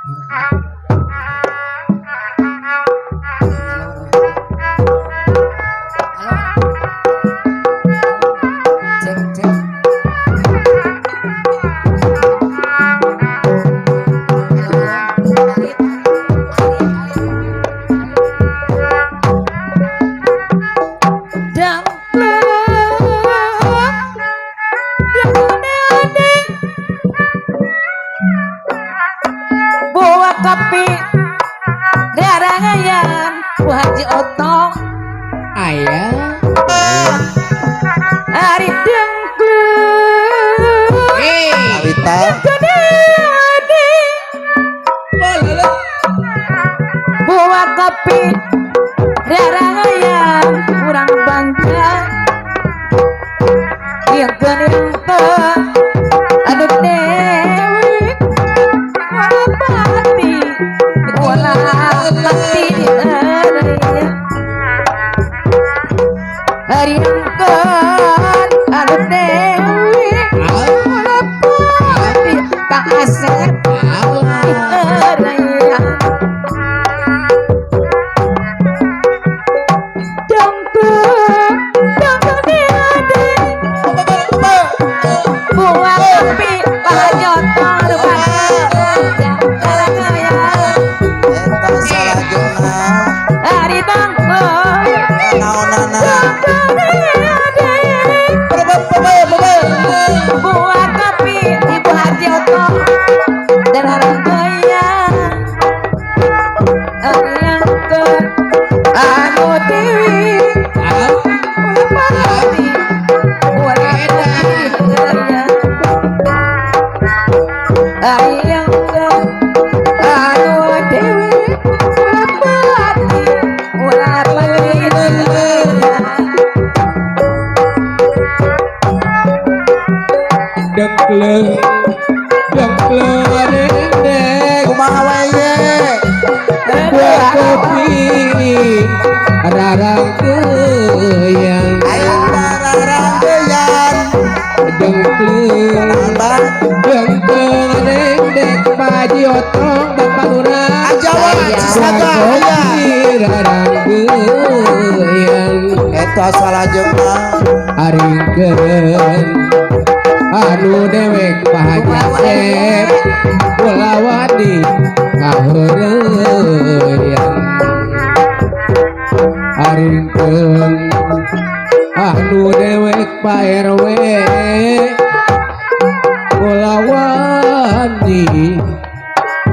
Cek cek. Bawa kopi darangan Bu Haji Otong Ayah. hari dengkul Awita bawa kopi darangan kurang bangga yang kening aduh dewi wala pati hari yang aduh dewi wala pati Kang Asep raya buah kopi pajotong depan eta salah jurnal hari tangkol naonana buah kopi Ibu Haji Otong dan orang kaya yang ke anu dewi pati buat yang ke anu dewi pati buat Dengkleng dengkleng deng kumaha wae ye buah kopi rarang goyang ayo bararang goyan dengkleng tambah dengkleng deng deng Haji Otong Bapak Lurah ajawa cisaga aya rarang goyang eta salah jurnal haringkeun anu dewek Pahajasep Kulawadi ngaheureuyang haringkeun anu dewek Pak RW Kulawadi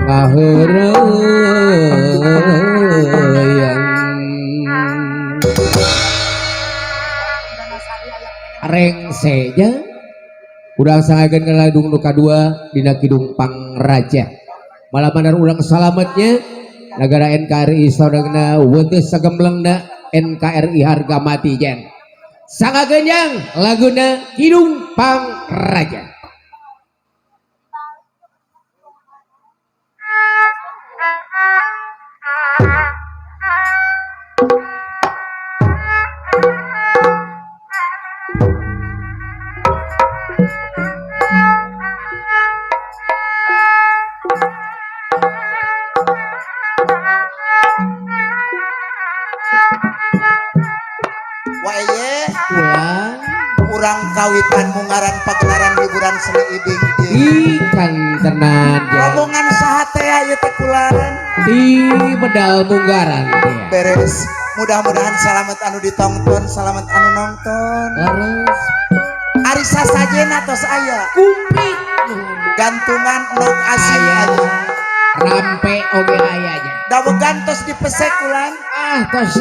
ngaheureuyang rengseja urang sangageun ngaladung nu kadua dina Kidung Pangraja malaman urang salametnya negara NKRI saudagna weuteus sagemblengna NKRI harga mati jen sangageunjang laguna Kidung Pangraja. wae ye Pulang urang kawitan mungaran pagelaran hiburan seni ibing ieu ikan tenan jen rombongan saha teh aya teh kulan di medal munggaran teh beres mudah-mudahan selamat anu ditonton selamat anu nonton terus ari sasajena tos aya kumplit gantungan nok asih aya aya rampe oge aya nya dawegan tos dipesek kulan tos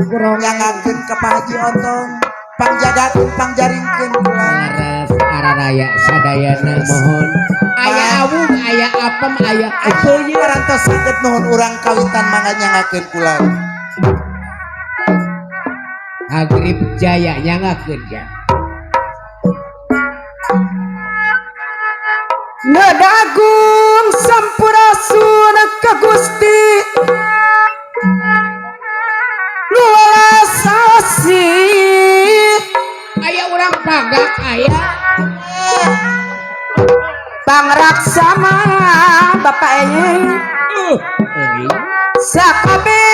kurang nyangakeun ka Pak Haji Otong pangjagakeun pangjaringkeun kulan laras araraya sadayana mohon aya awung aya apem aya ayeuna parantos saged nuhun urang kawitan mangga nyangakeun kulan Agrib Jaya nyangakeun ya Nadagung sampurasun ka Gusti luas sasi aya urang pagak aya pangraksama bapak ini sakabe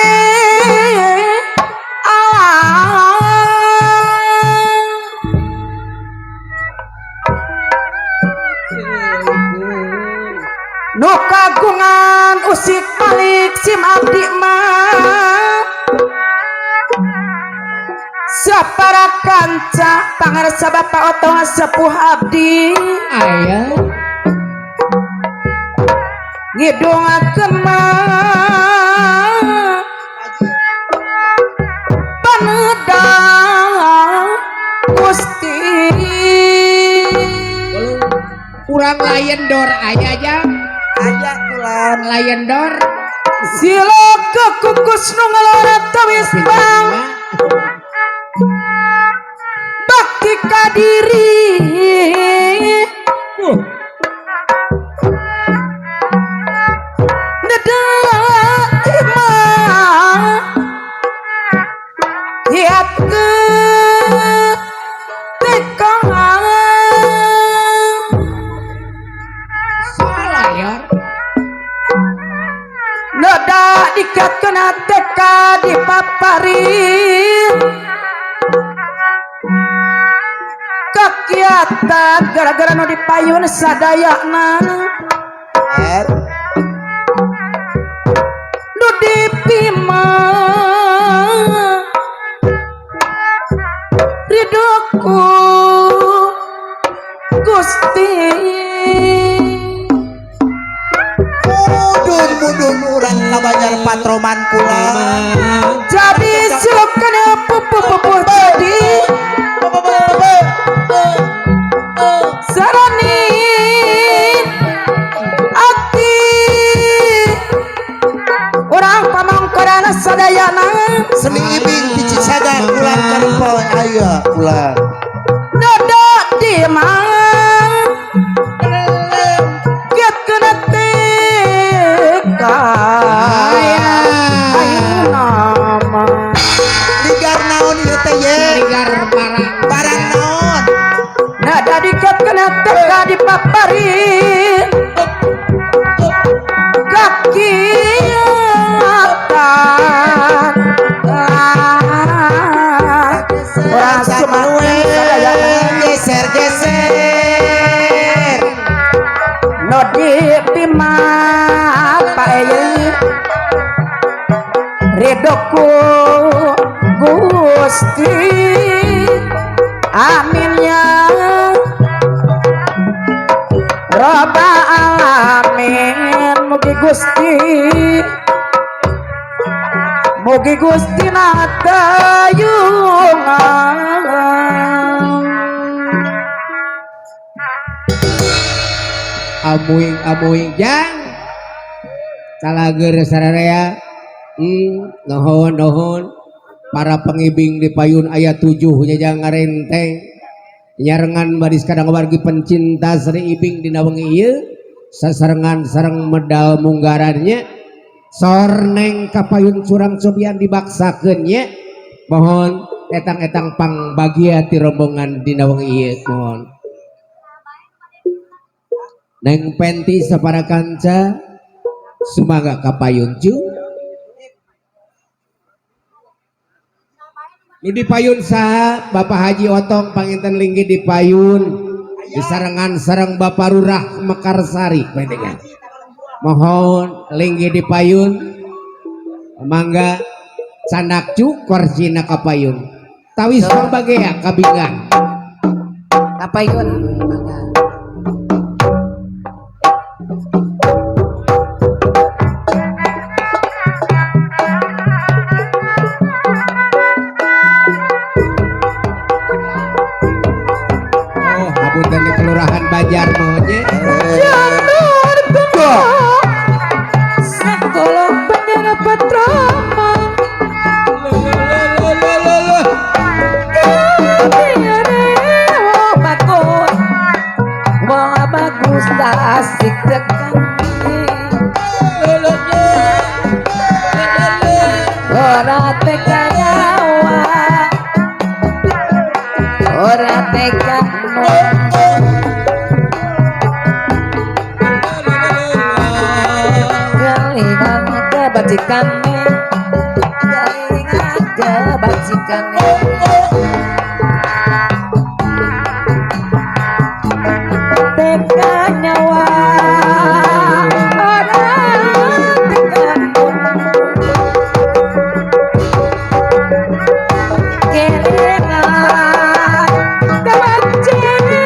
nu kagungan usik balik sim abdi mah sapara kanca pangarsa bapak otoh sepuh abdi aya ngidungakeun mah panedang Gusti kurang layan dor aya aja aya kulan layan dor sila kekukus nu ngeloret tawis bang bakti kadiri nedak imah hiat ke tekang salayar nedak dikat kena teka di paparin kegiatan gara-gara nu dipayun sadayana nu dipima ridoku Gusti mudun urang kabanjar patroman kula jadi silakan pupu jadi sarani ati orang pamangkorana sadayana seni ibing pici saga kulan karempoy aya kulan dadak di mang kiat kena teka nama ligar naon ieu teh ye ligar barang naon nada dikat kena teka di paparin kakiatan orang samanue geser no dipima pae redoku Gusti amin ya Rabbal alamin mugi Gusti natayungan amuing jang talager sararea nohon para pengibing di payun ayat 7 jang ngarenteng nyarengan badis kadang wargi pencinta Sri Ibing dina wengi ieu sasarengan sareng medal munggarannya sorneng kapayun curang cobian dibaksakeun nya mohon etang-etang pang bagia ti rombongan dina wengi ieu mohon neng penti sapara kanca sumaga kapayun cu nu dipayun saha Bapak Haji Otong panginten linggih dipayun disarengan sareng Bapak Lurah Mekarsari pendengar mohon linggih dipayun mangga candak cu korsina kapayun tawis pambagea kabingan kapayun hapunten di kelurahan Banjar mohonnya sekolah penjara patrama bagus asik tekan ora teka nyawa ora teka bajikane garing aja bajikane teka nyawa orang tekan kerengan kebajikane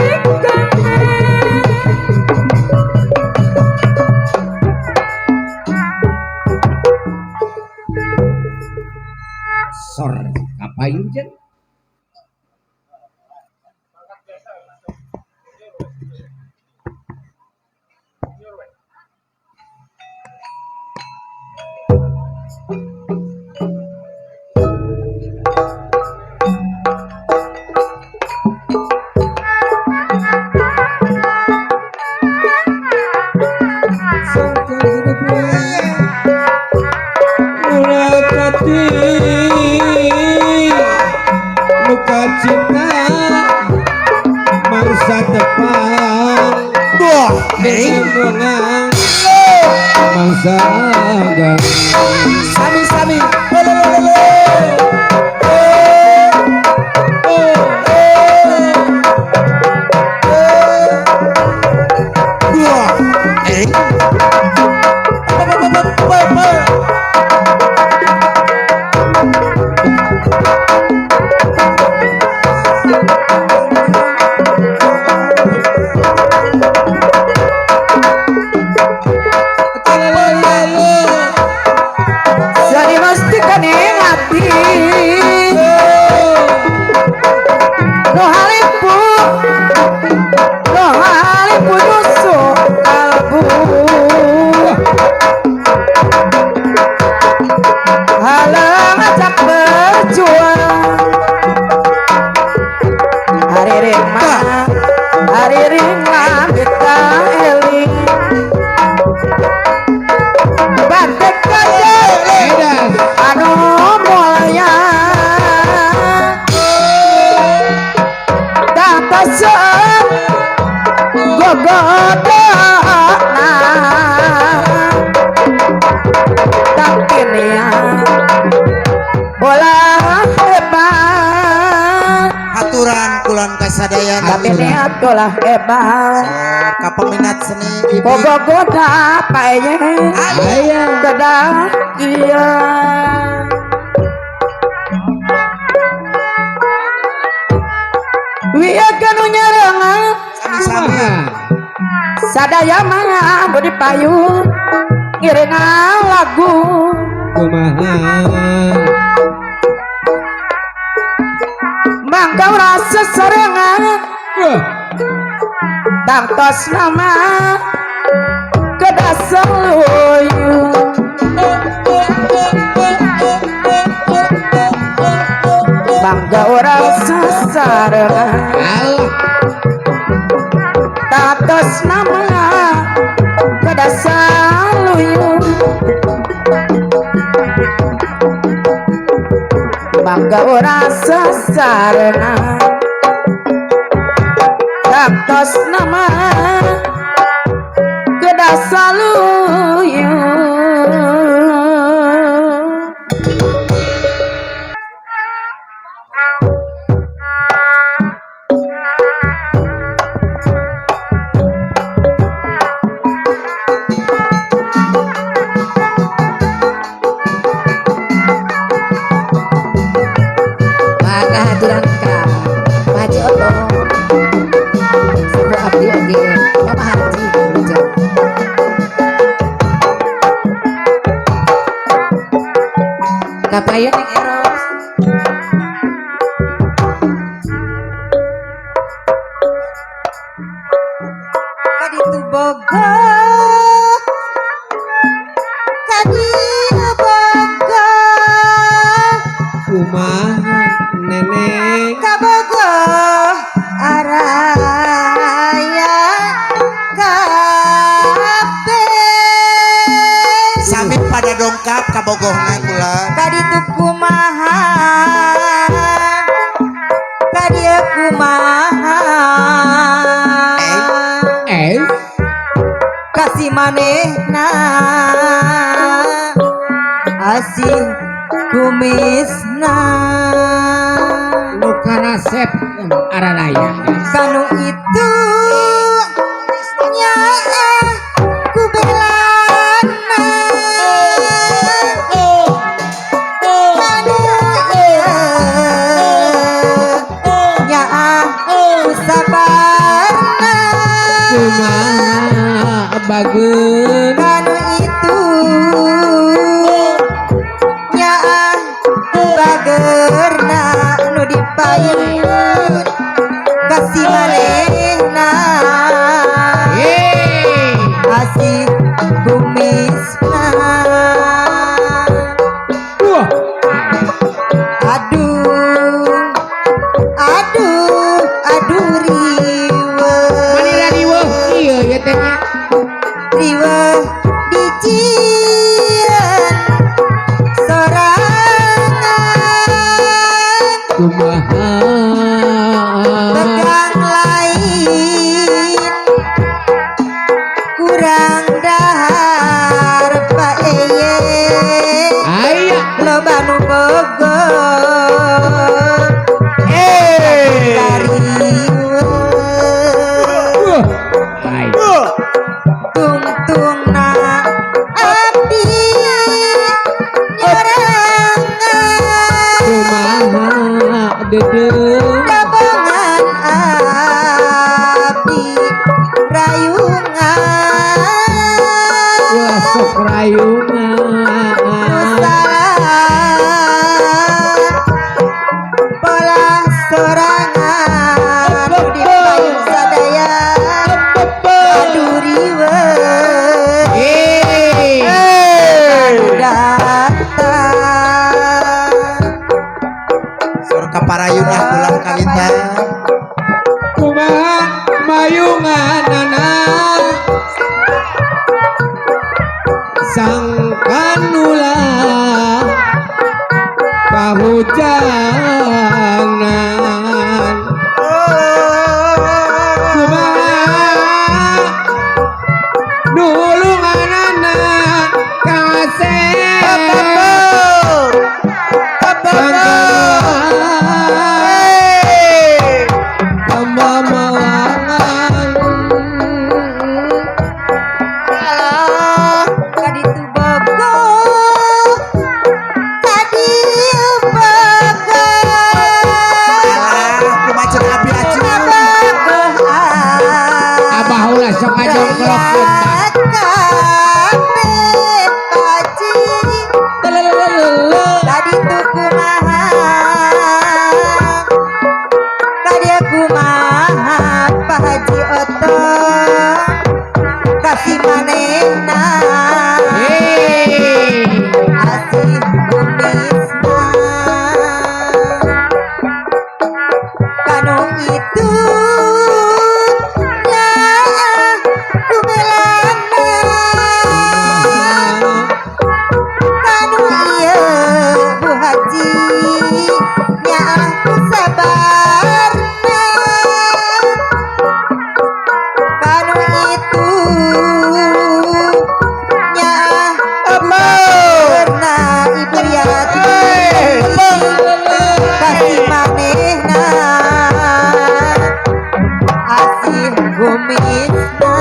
sor kapayun jen Murakati muka cinta masa depan Duh, dengan masa agak sami-sami. Jadi mestikan hati Rohalipu nusuk kalbu halang ajak berjuang hari ring kita eling batik aja anu mulia datasan gogodana takinya bola hebat Aturan kulan kasadayana takinya bola hebat kapeminat seni ibu gogoda paye ayah kedah iya Wia kanu nyarengan sami-sami. sadaya mah bodi payung ngiringan lagu kumaha mangga rasa serengan tangtos nama kedah seluyung mangga rasa serengan Allah tatos nama kedah seluyung mangga rasa serengan tatos nama kedah seluyung maka hadiran ka Haji Oto sebuah abdi oge Bapak Haji Buja kapayan yang eros kaditu boga kaditu boga kumaha nenek kabogo araya kape Sami pada dongkap kabogohna kulan kaditu kumaha kadieu kumaha kumisna luka nasep aranaya kanu itu nya ku belana kanu nya ku sabarna kumaha bageun kanu itu nya bagerna nu dipayun kasih manehna asih kumisna wah aduh aduh aduh riweuh manira riweuh ieu ya teh nya riweuh dijieun sorangan kumaha pegang lain kurang dahar Pak Eye aya loba nu bogor kariweuh aya tungtungna abdi nyorangan kumaha dedeung kabongan abdi rayungan ulah sok rayungan pola sorangan di payung sadaya aduh riweuh datang Sur kaparayunah pulang kalita kumaha mayunganana sang kanula kahujanan kumaha nulunganana kang asep kaditu bogo kadieu bogo kumacet api acu abah ulah sok ngajongkrokkeun kaditu kumaha kadia kumaha Pak Haji Otong kasih manehna asih kumisna kanu itu nya ku belana kanu ieu Bu Haji nya ku sabarna kanu itu nya pernah ibu yatim kasih manehna asih kumisna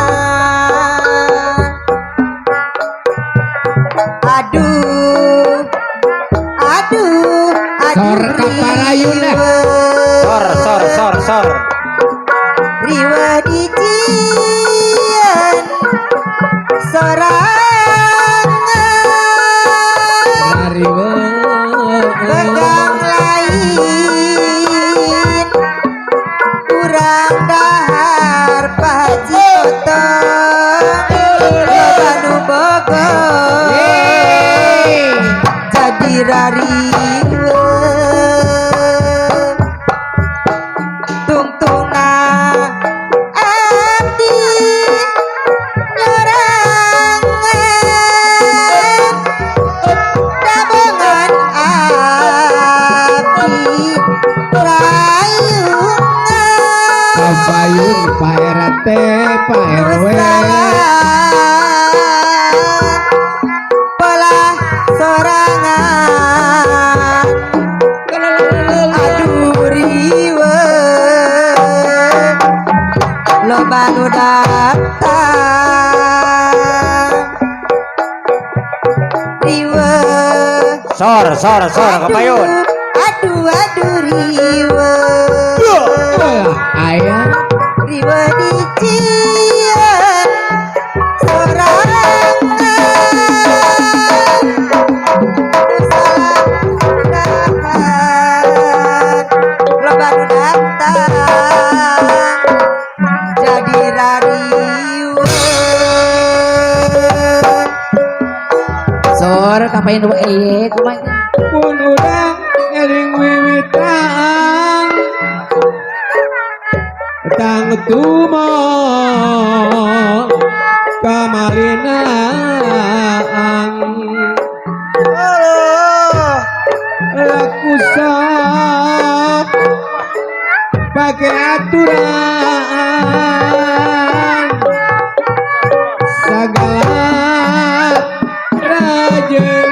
aduh aduh Sor kaparayunah. Sor riweuh dijieun sorangan pegang lain kurang dahar Pak Haji Otong loba nu bogor jadi rariweuh tungtungna abdi nyorangan dabongan abdi rayungan kabayun Pak RT Pak RW pola sorangan lo baru datang riwe Sor kepayun. aduh riwe Ayah riwe dician sorangan lo baru datang jadi rariwe sor kapain lu kumanya pun udah nyaring wiwitan tang tumo kamalinaan laku sok pakai aturan segala rajin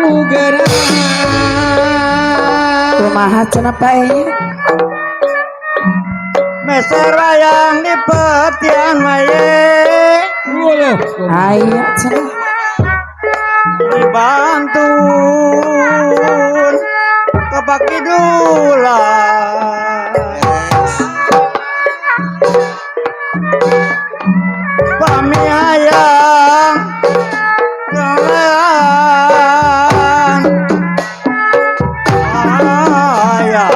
mugeran kumaha cenah pae Meser wayang di petian waye Waduh, aya cenah dibantun kepakidulan pami hayang ngelayan hayang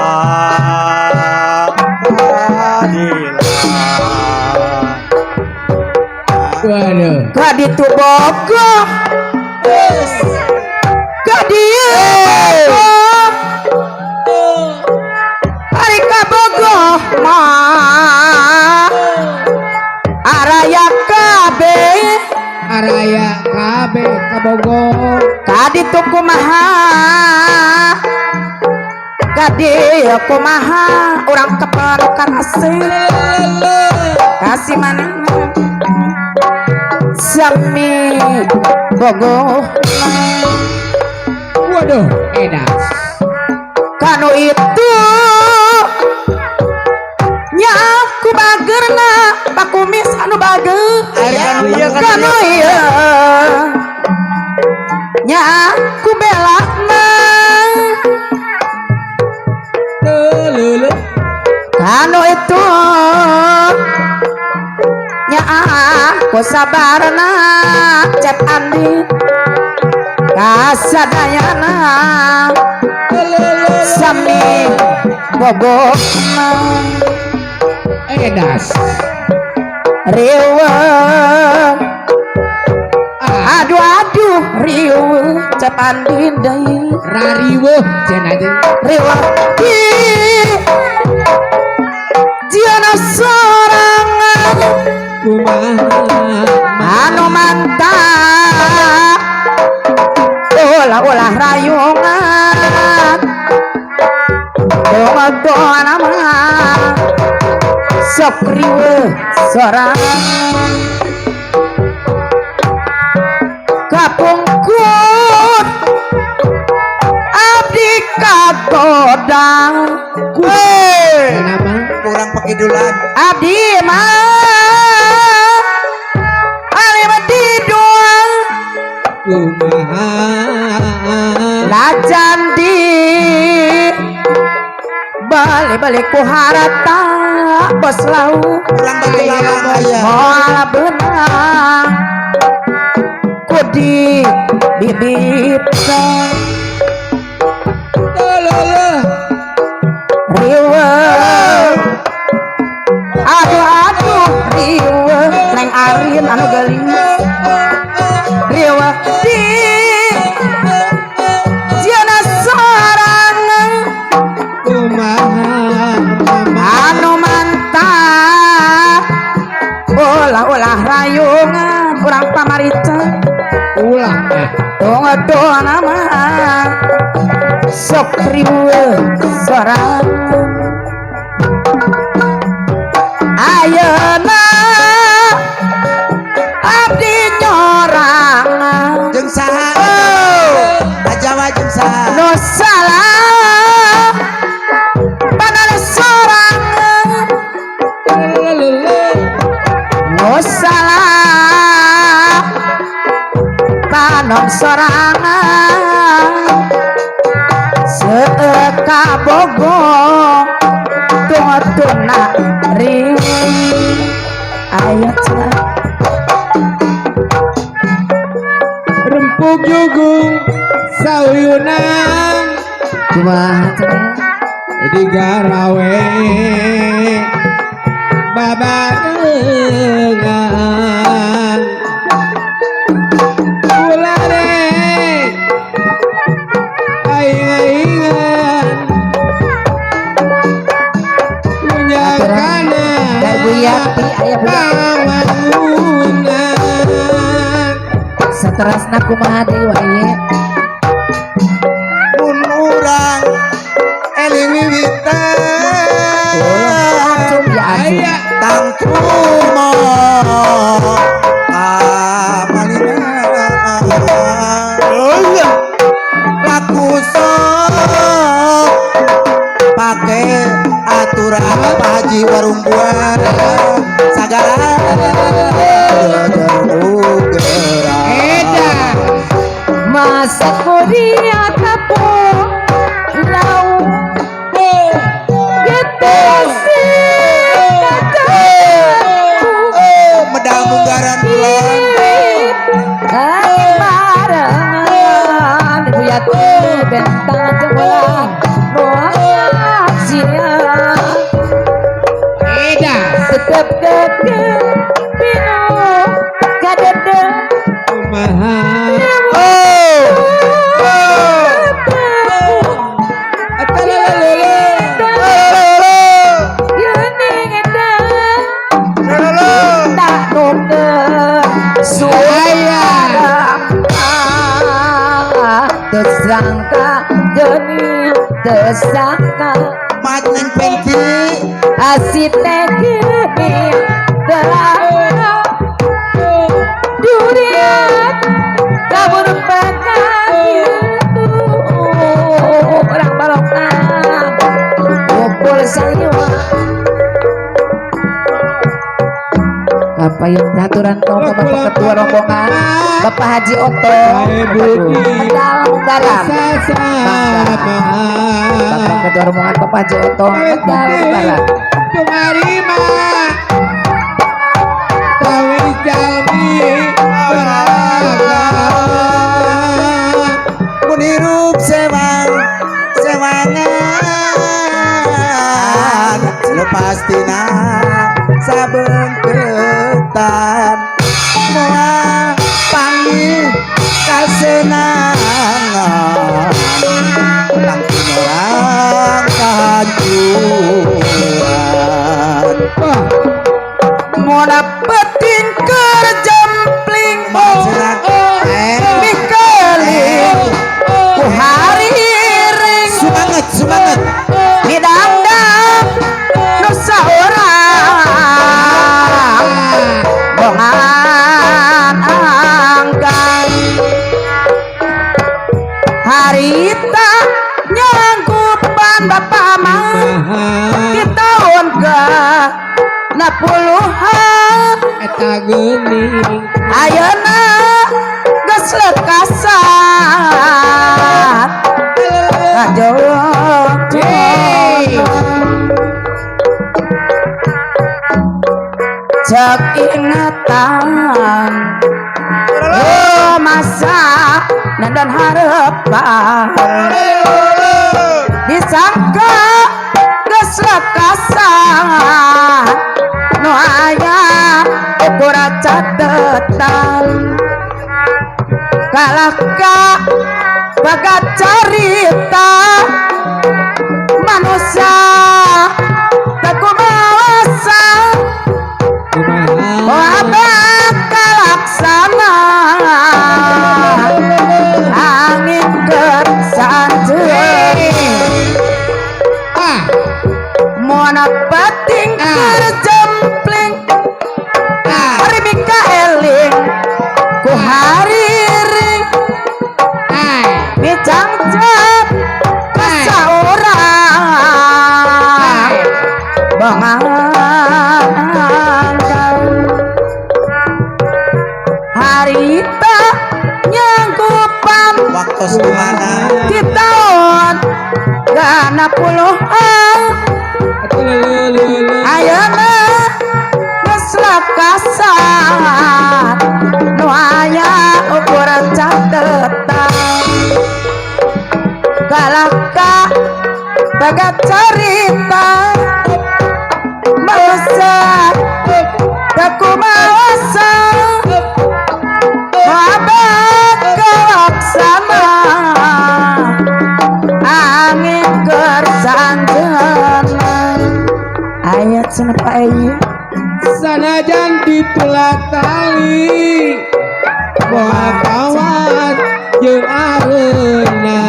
keadilan waduh. ka ditu bogoh ka dieu ari ka bogoh mah araya kabeh Araya kabe kabogor ka ditu kumaha ka dieu kumaha urang kepenukan asih kasih mana sami bogoh waduh edas kanu itu nya ku bagerna pakumis anu bager kanu ieu nya ku belakna lulu kanu itu nya ku sabarna cep andi kasadayana sami bobokna edas riwe aduh riwe cep andi deui rariweuh cenah teh riwe di jiana sorangan kumaha anu mantap ulah rayungan doa nama sok riwe sorangan kapungkur abdi kagodang nama kurang pakidulan abdi mah alim diduang kumaha lajan di balik ku harata bos lau kurang pakidulan aya moal benang kudi bibitna lulu riwe aduh riwe neng arin anu geling riwe di jiana sorangan kumaha anu mantap ulah rayungan urang pamarita ulah doa nama sok riwe sorangan ayeuna abdi nyorangan jeung saha ajawa jeung saha nu salah panal sorangan lulu anom sorangan sekabogong tuna ring ayat rempuk jugung sauyunan kumaha di garawe babarengan ulare aing-aingan punya kana Kak Bu Yati aya bangunan saterasna kumaha deui wa ieu mun urang eling wiwitan langsung ya aya tangkumo amalina laku sok pake aturan Pak Haji warung buah sagala eda masa kuria kapo lau gitu sih medal munggaran bulan barengan Ibu Yati bentang jebolan doa siang eda tetep deket pinu kadede kumaha tersangka geni tersangka mateng penki asite geni telah durian kabur pagi orang balongan kumpul sayuan kapayun aturan tong Bapak Ketua rombongan Bapak Haji Oto medal garam Bapak Ketua rombongan Bapak Haji Oto medal garam tumarima tawi jalmi mun hirup sewangan lu pastina sabengketan moal panggih kasenangan tangkin orang kahancuran moda peting kerjempling dikeling ku hari ring semangat hidang-dang nusa orang bongan angkan harita nyanggupan bapak mah di tahun ke 60-an eta geuning ayeuna geus lekasan kajolong cek ingatan masa dan harapan disangka geus lekasan nu aya ukur catetan kalahka bagat carita manusia takumawasa wabak kalaksana angin kersanjung mona peting kerjempling hari mika eling ku hari ring bicang cep kasaurang bangan ayeuna geus lakasan nu aya ukuran catetan galaka bagat cerita masa dakumaosa abad kelaksana angin kersanjana ayat senapa ieu sanajan dipelatali moal kawan jeung areuna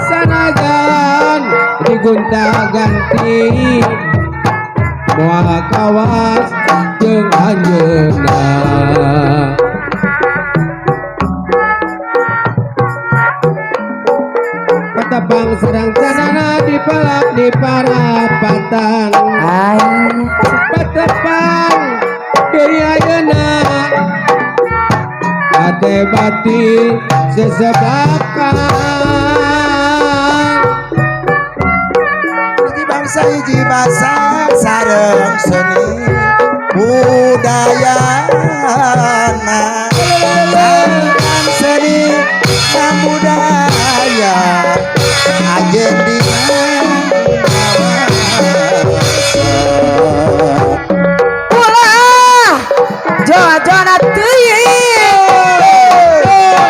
sanajan digonta-ganti moal kawas jeung anjeunna patapang sedang canana dipalak di parapatan patapang deui ayeuna ate bati sesebakan hiji bangsa hiji basa sareng seni budayana sareng seni dan budaya ajen dina ulah joa-joana teuing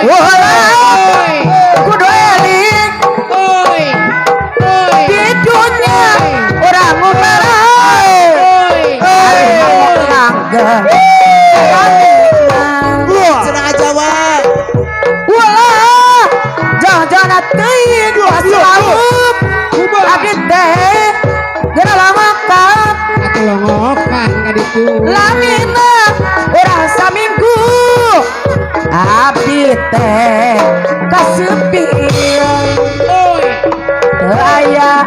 ulah kudu eling di dunya urang umarae ari mau langgeng cenah Jawa ulah joa-joana teuing wasalaup abdi teh geura lamakan atuh ngopan ka ditu lamina urang saminggu abdi teh kaseupian teu aya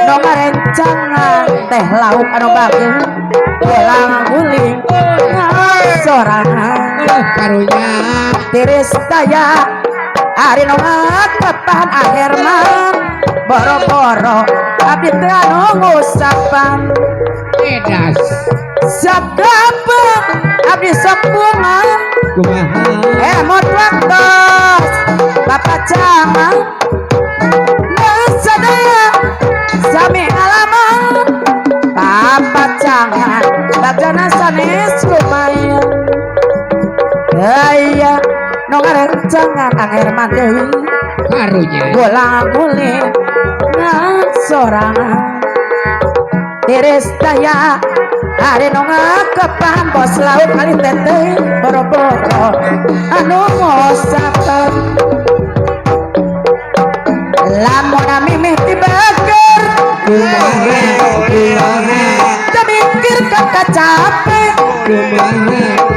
nu ngarencangan teh lauk anu bageus ulang guling sorangan karunya tiris daya ari nu ngatepan akhir mah boro-boro abdi teh anu ngusapan edas sabda abdi sepungan kumaha emot waktos bapak camat sadaya sami alaman bapak cangan bagana sanes lumayan aya nu ngarencangan anger mandeui karunya bolang-boling ngasorangan tiris daya hari nu ngakepan bos laut kali teteh boro-boro anu ngosapan lamun mimih tibager kumaha teu mikir kakak capek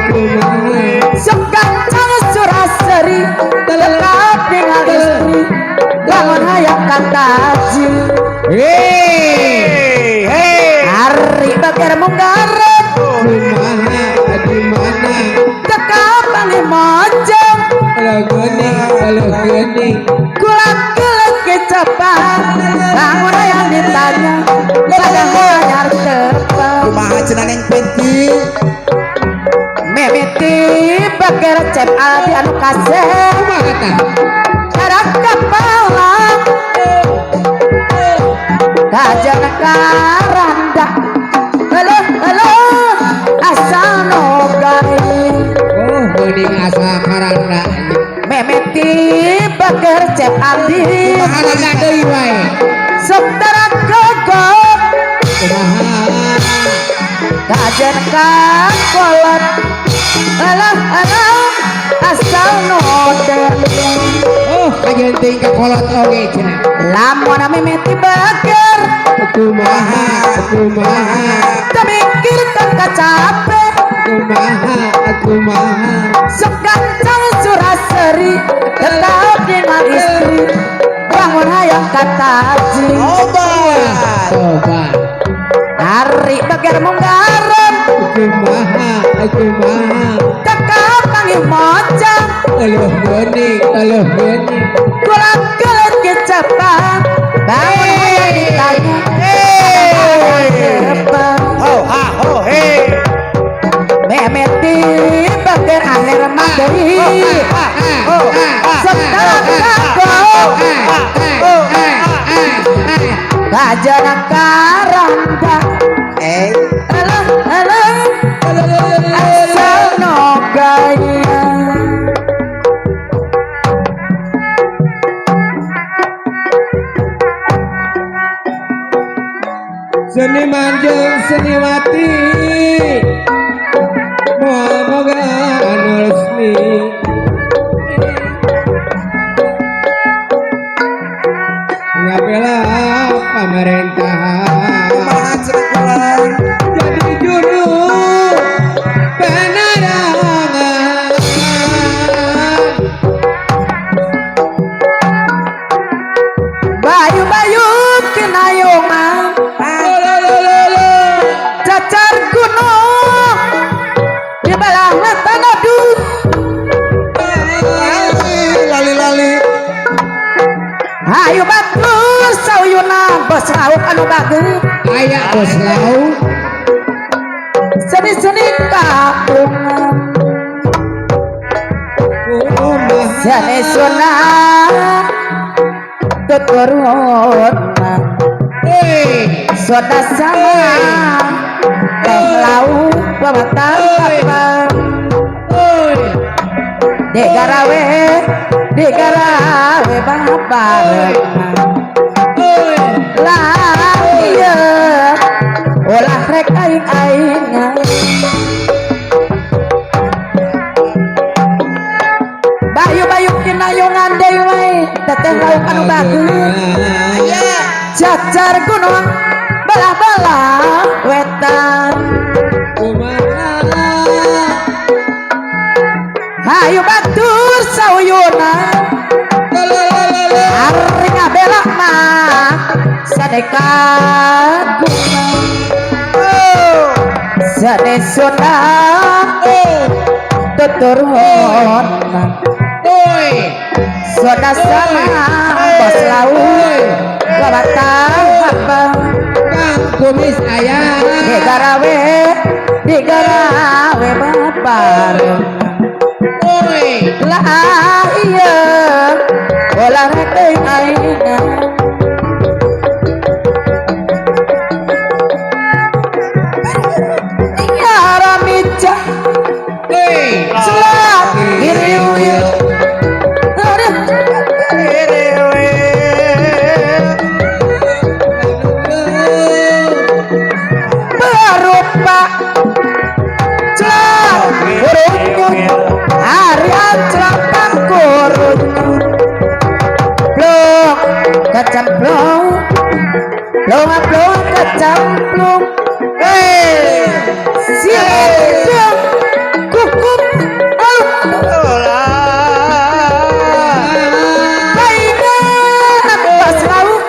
kumaha sok kancang suraseri tetap dengan istri lamun hayang kataji hari bager munggaran kumaha gimana tekap bali mojong kalau geuning kulak-kulak kecapan lamun hayang ditanya padahal nyar tepan kumaha cenah Neng Penti mimiti bager cep aldi anu kaseh kumaha tah cara kepala kajana karanda halo asal nogai oh geuning asa karanda memeti bager cep aldi kumaha deui wae sok tara gogok kumaha kajana kakolot halo asal nogai oh kajenting ka kolot oge cenah lamun mimiti bager kumaha teu mikir kakak capek kumaha sok kancang suraseri tetap dengan istri bangun hayang kataji obat coba hari bager munggaran kumaha tekap panggih mojang Aluh geuning kulak-kulak cepat bangun hanya ditanya cepat Ho ha ho he. memeti bagian akhir materi setelah kau kajaran karangga alah asal nogaya Seniman jeung seniwati moga anu resmi ngabela pemerintahan Kumaha cenah kula. jadi juru penerangan bayu-bayu kinayungan cacar gunung di belah wetan aduh Lali-lali. ayo batur sauyuna bos lauk anu bagus aya bos lauk seni-seni kapungan kumaha seni sunah keturunan soda sama teh lauk babatan kapal digarawe babarengan lah iya olah rek aing-aingnya bayu-bayu kinayungan dewe teteh lauk anu bagus cacar gunung belah-belah wetan hayu batur sauyuna hari ngabela mah sadekat gunung sadesona tuturun soda sama bos lauk babatang apa Kang kumis ayah digarawe babarengan lah iya olah rek aingna iya ramija celak iriu berupa celak burungnya harian celapang kurungnya plong kecemplung plong kecemplung siang kukup baingan pas lauk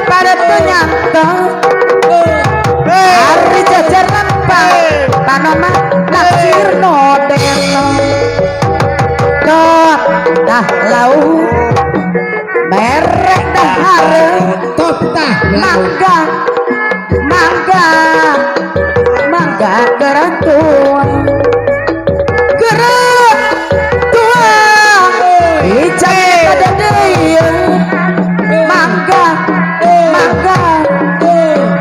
pada penyangka hari jajar lempang tanoma naksir nodeno tot dah lauk merek dah hareng top tah lauk mangga gerak tua ijak pada dia mangga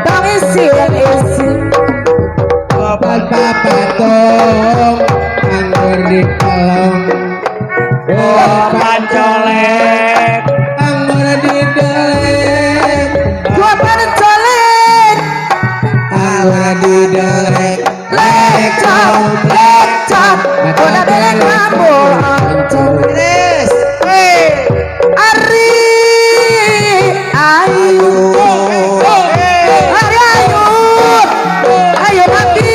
tangisi papat papatong anggur di kolong Pancolek. anggur di delek gua pencolek anggur di delek lecok udah belek ngambul Yes. Ari ayu ayo mati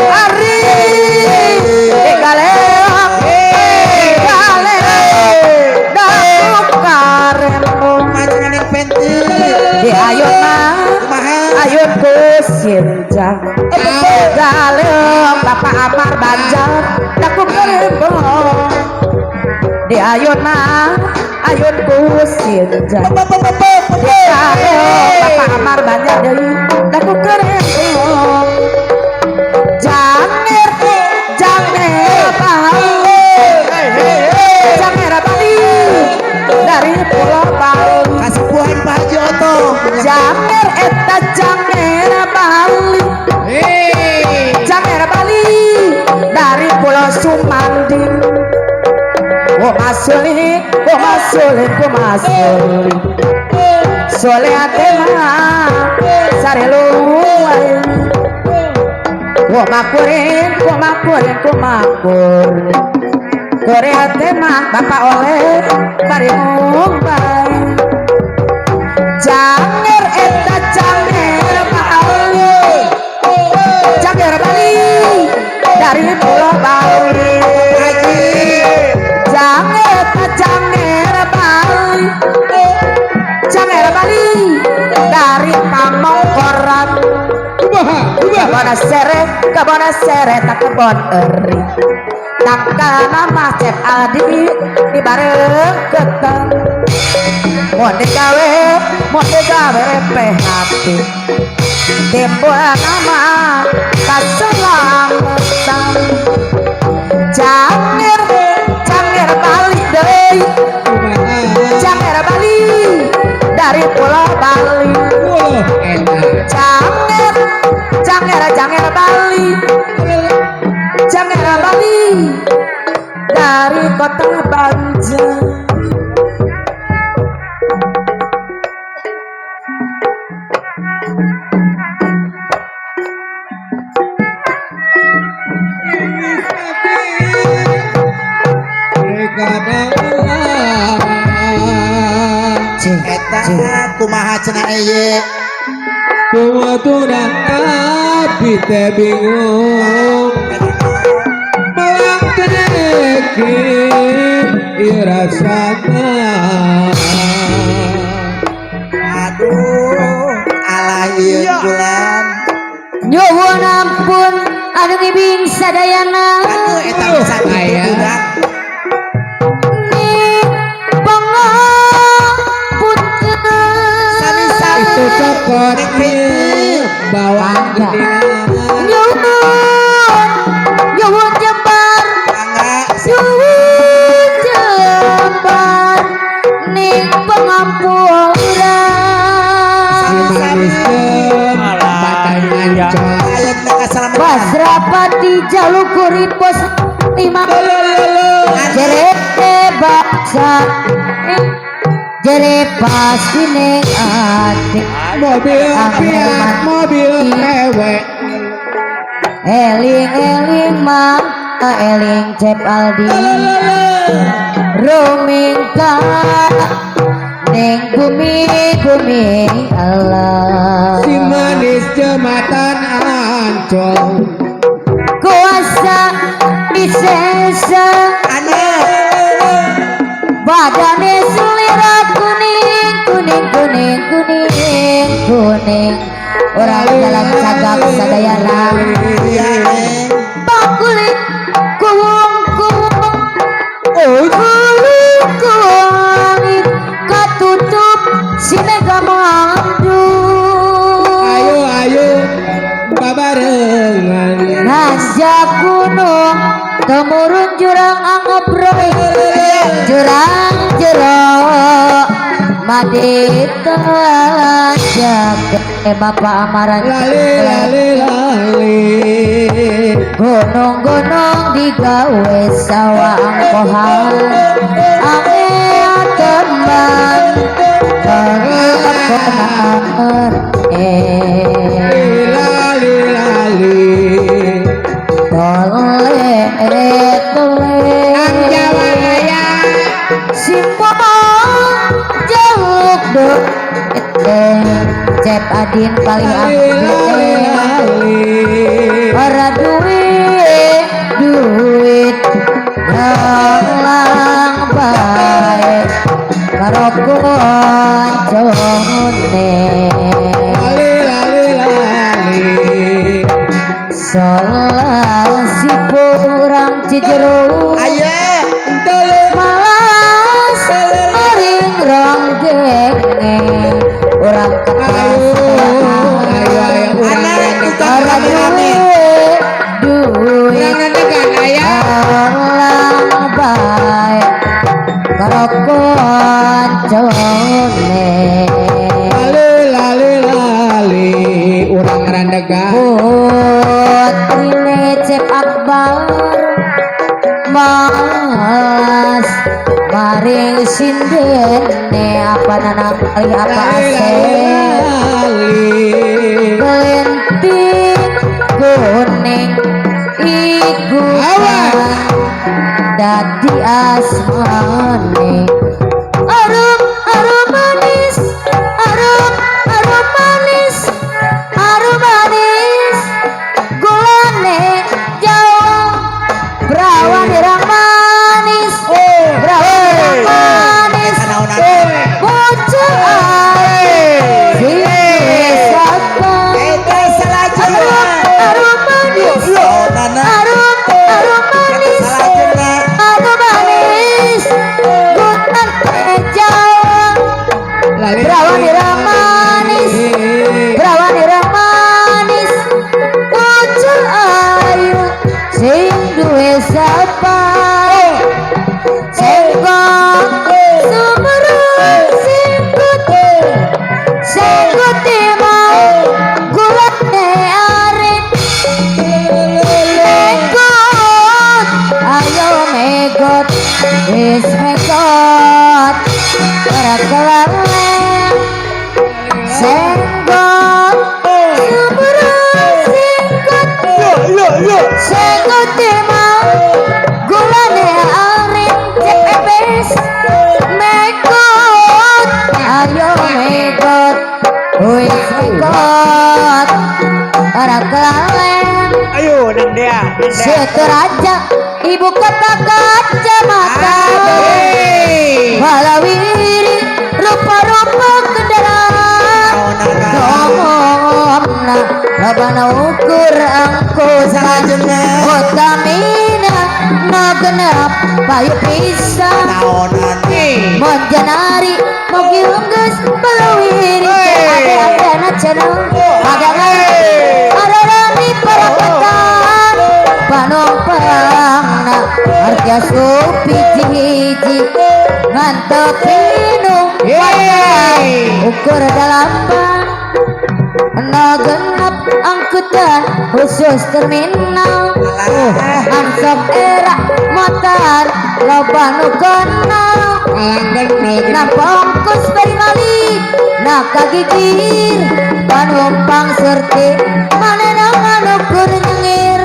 Ari galak dakuk karembo Macangan penting. di ayuna Kumaha? ayun kusinjang galak bapak amar banjar dakuk karembo di di ayun ayun kusin jan Bapak Amar banyak deui daku keren janger Bali dari Pulau Bali Kasipuhan Pak Haji Oto. janger eta janger Bali dari Pulau Sumandi Masuli Sole atema sareluai makurin Korea tema Bapak oleh bari Mumbai janger eta janger Bali dari Pulau Bali janger Bali dari Pamongkoran kebon sere tak kebon eri takana Macet Adi di bareng ketang mau digawe PHP timbul nama keselamatan janger Bali deui janger Bali dari Pulau Bali janger Bali dari kota Banjar Eta kumaha cenah eye Kumaturang tapi teh bingung Malang kedeki irasana aduh alah ieu bulan nyuwun ampun anu ngibing sadayana aduh eta bisa diundang itu cokot bawang gede nyuwun jembar ning pengampuran Basrapati Jalukuri pos 5 jerete baksa jere pasti ning ati mobil cewek eling mang eling Cep Aldi rumingka ning bumi Allah si manis jembatan Ancol kuasa disesa badane selera kuning orang jalan cagak sadayana bakulit kuwung katutup si mega mandu ayo babarengan najak gunung temurun jurang angobroi jurang jerok madita jaga Bapak Amaran lali gunung-gunung digawe sawah angkohan ame tembang pengakonan tole ang Jawa Raya simpon jaluk dok Cep Adin paling abdi para duit lang baik karo koncone solasi kurang cijeruk aya malah mas maring sindene apa nanang kali apa kelenting kuning iguan dadi asmane arum arum manis arum arum manis arum manis gulane jawa berawan irang manis berawan irang manis bocah arum manis arum arum manis arum manis gutan jawa berawan irang manis berawan irang manis bocah ayu sing duwe sapa sengkok sumeru sengkut mau gulane arit megot ayo megot wis megot ora kelalen sengkot sumeru sengkut mau gulane arit cepes megot ayo megot wis megot ora kelalen Ayo nang dia. Seteraja ibu kota kacamata walawiri rupa-rupa kendaraan ngomongna labana ukur angkutan kota mina nagenap payu pisang monjanari mogi unggus walawiri ada cenung ada rani para pekan panompangna harga supi hiji ngantep minum ukur dalapan genap angkutan khusus terminal ansop era motor loba nu kenal nampongkus bari mali nakagigir panumpang serti manena manukur nyengir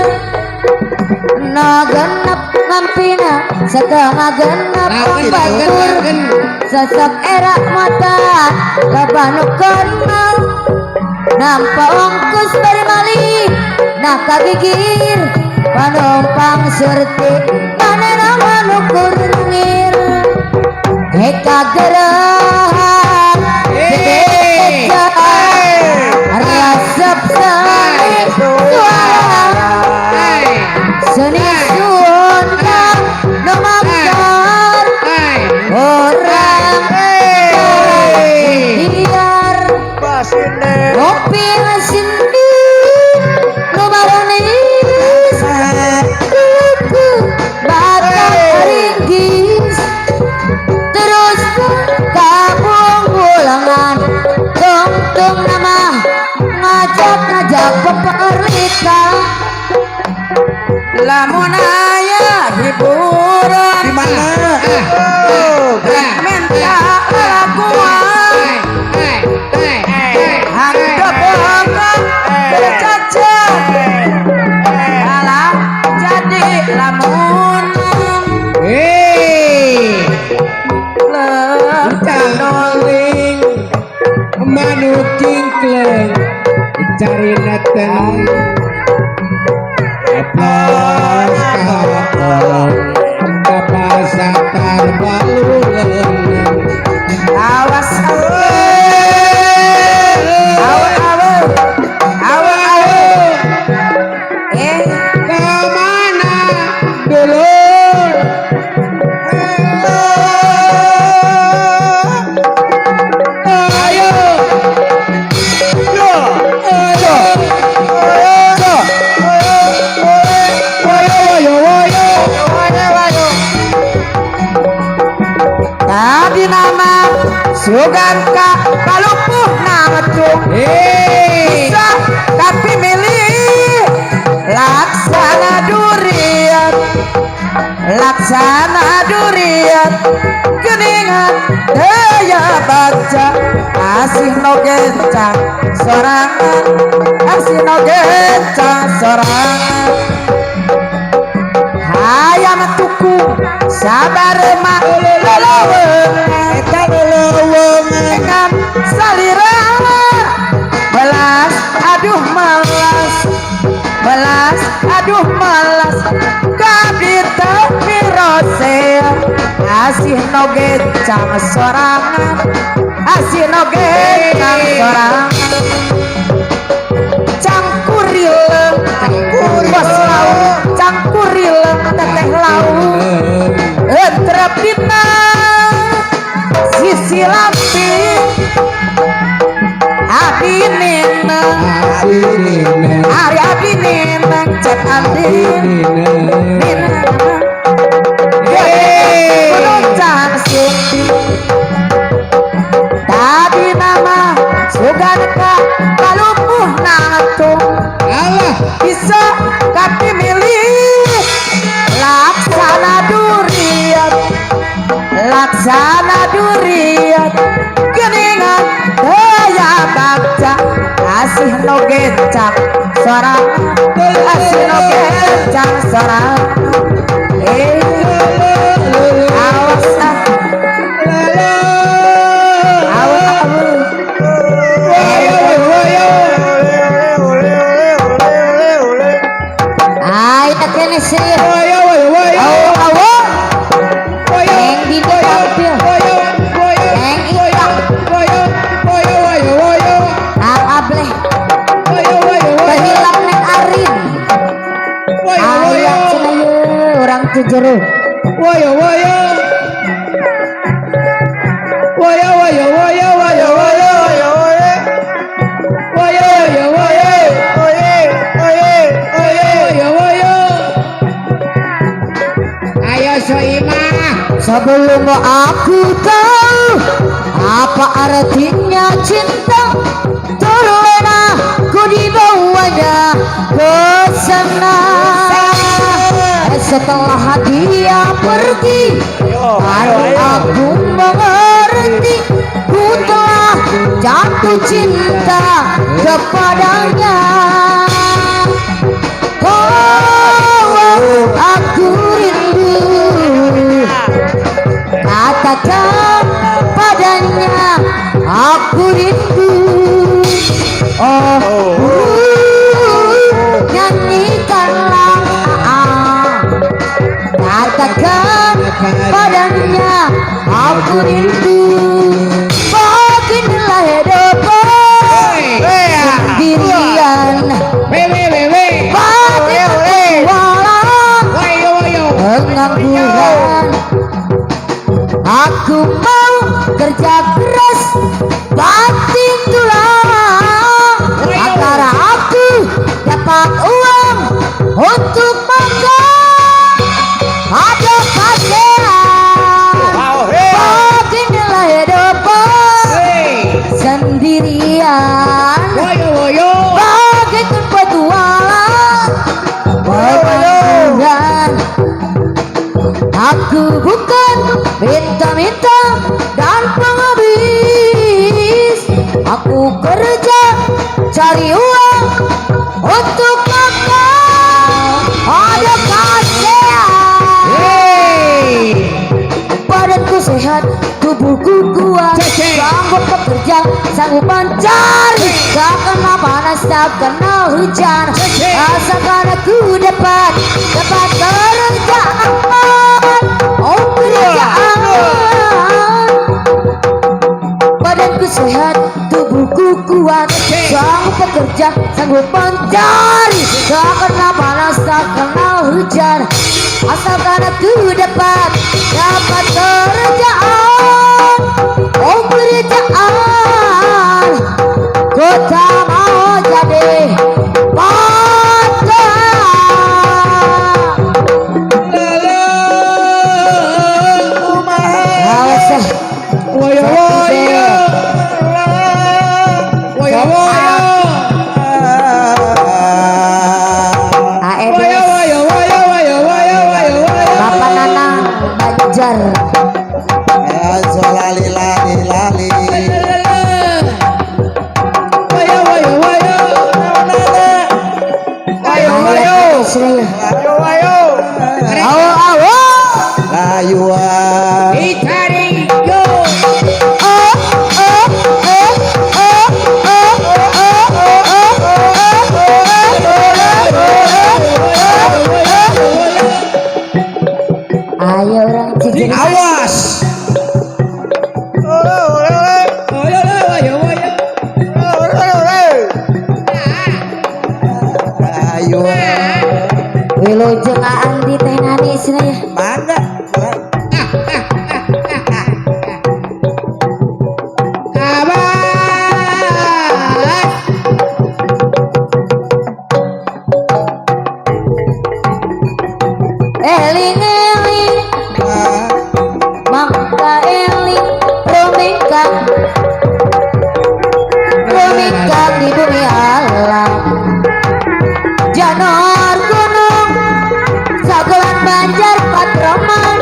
genap ngampina setengah genap batur sesep era motor loba nu kenal nampak ongkus bari malih nakagigir panumpang serti manena manukur nyengir eka gerahan beca rasep seni suara seni Sunda nomamkan orang biar kopi sindi numaronis kuku batang ringgis terus kampung ulangan tungtung nama ngajak peperlita lamun aya hiburan Di mana? minta laguan handap bongkok bercacat alah jadi lamun Caroling manuk kingkleng cari nateng aplos kahapon kapasatar balulen awas kemana dulur ayo laksana durian geningan daya baca asih no gencang sorangan asih no gencang sorangan hayam tuku sabar mak leleweng eta leleweng dengan salira belas aduh malas belas aduh malas kabita mirose asih no gencang sorangan asih no gencang sorangan cangkurileng bos lau cangkurileng teteh lau entrepina sisi lampi abinina ari abinina cek andin Kunucan suti tadi nama suganka kalumpuh natung Allah bisa kaki milih laksana durian geningan daya bakca asih no gencang sorang asih no gencang sorang awas ay kene sih yang di tampil yang itak ableh kehilang neng arin ayat cenah orang tujeru ayo Soimah sebelum aku tahu apa artinya cinta terlena ku dibawanya ke sana setelah dia pergi baru aku mengerti ku telah jatuh cinta kepadanya aku rindu katakan padanya aku rindu nyanyikanlah katakan padanya aku rindu beginilah hidup sendirian pengangguran aku mau kerja keras banting tulang agar aku dapat uang untuk makan ada kasihan beginilah hidup sendirian bagaikan petualang pengangguran aku bukan minta-minta dan penghabis aku kerja cari uang untuk makan ada kasihan badanku sehat tubuhku kuat sanggup bekerja sanggup mencari tak kena panas tak kena hujan asalkan aku dapat kerjaan kerjaan badanku sehat tubuhku kuat sanggup bekerja sanggup mencari tak kena panas tak kena hujan asalkan aku dapat kerjaan kerjaan ku tak mau jadi Bapak Ayo ayo. Awo awo. Layuan. Itari yo. Ayo orang cincin. Awas. Layuan. Wilujeng Andi teh nani cenah. Mangga. Eling eling mangka eling rumika di bumi alam janor gunung sagulan banjar patroman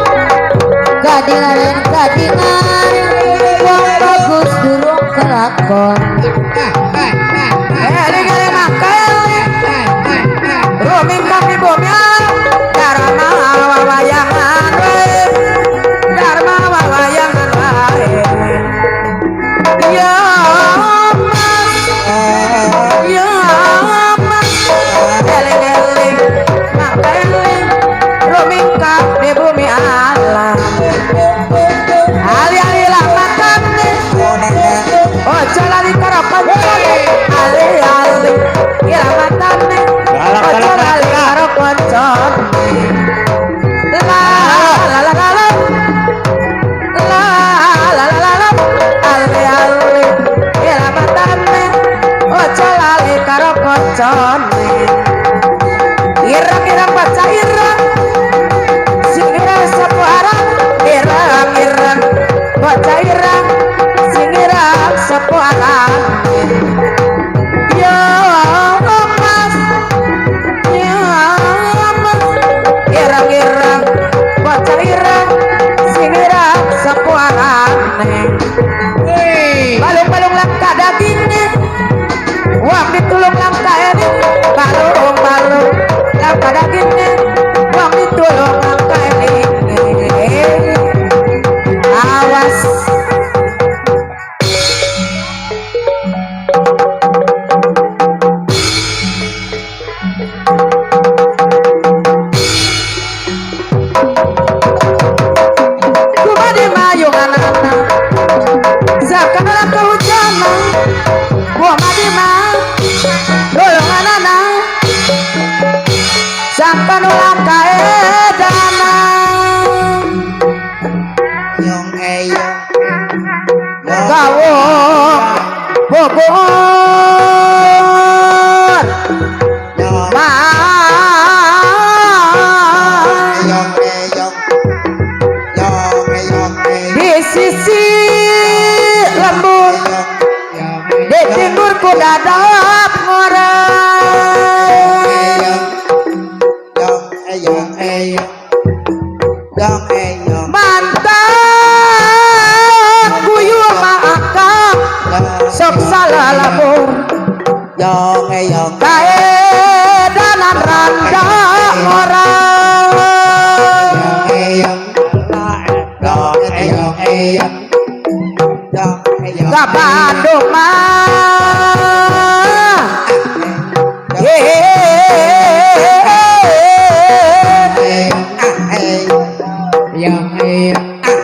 kadingan wong bagus durung kelakon eling eling mangka eling rumika di bumi alam dharma wawayangan dharma wawayangan wae ya ya eling eling maka eling rumika di bumi alam ali-ali lamatan ojo lali karapan ali-ali lamatan ojo lali karapan la la la la la la la la la la ali-ali lamatan ojo lali karo koncone irang-irang baca irang sing irang sepuaran irang-irang baca irang sing irang sepuaran ya mas ya mas irang-irang baca irang sing irang sepuaran balung-balung langka dagingnya wah ditulung langka ini balung-balung langka dagingnya wah ditulung langka ini awas kumadi mayungan anak zakana kehujanan gua madima golongan anak sampan ulang kaedana Yong eyong. gawo bobot Yong ma eyong eyong. Yong eyong eyong. di sisi lembur di timur ku dadap ngoreng Yong eyong eyong. Yong eyong. mantan guyur maakang sok salah labur Yong eyong. kaedanan randa orang Eyong. Yong eyong eyong. Yong eyong. ka Bandung mah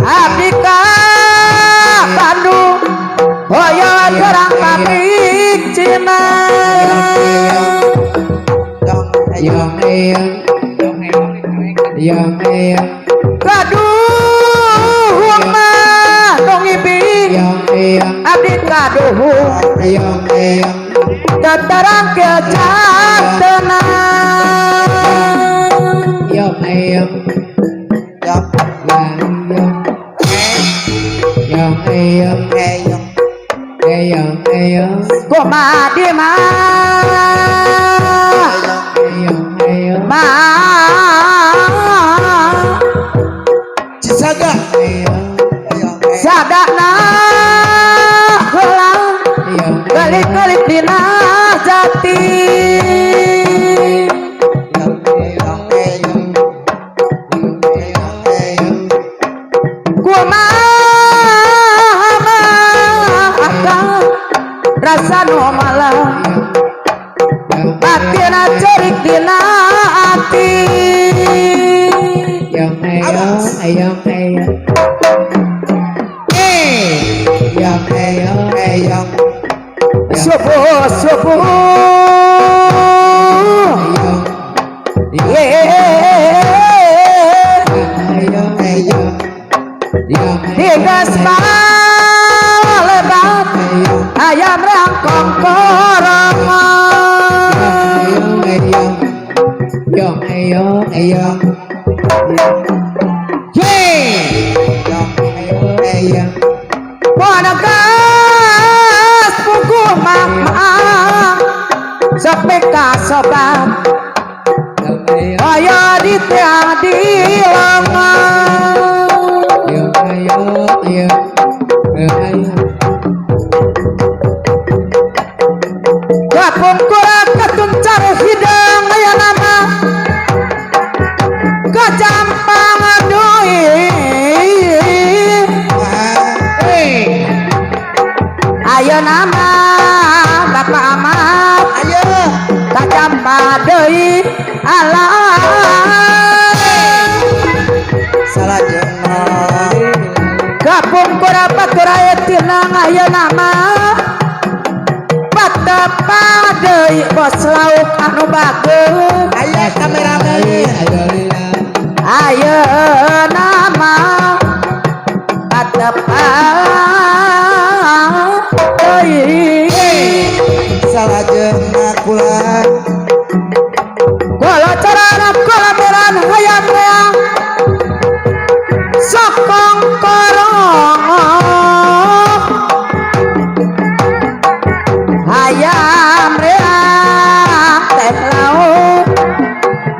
abdi ka Bandung hoyong gerang pabrik Cina kaduhung mah dong ibing abdi kaduhung teterang kejak tenang kumadi mah Cisaga. sadana heula kali-kali dina jati dina ati yang eyong eyong eyong yang eyong eyong subuh subuh eyong eyong yang digas lebat ayam rangkong korong eyong eyong eyong eyong eyong Wanagas pugu mama sampai kasobat ayah di tiadi Kapung kurang ketuncar hidang ayah nama kejampang adui ayo nama bapak amat ayo kejampang adui Allah salah jenah kapung kurang paturaya tinang ayo nama patapa deui bos lauk anu bagus ayo kameramen ayo nama patapa deui salah jenah kula kala carana kala beran hayam reang sokong korong hayam reang teh lauk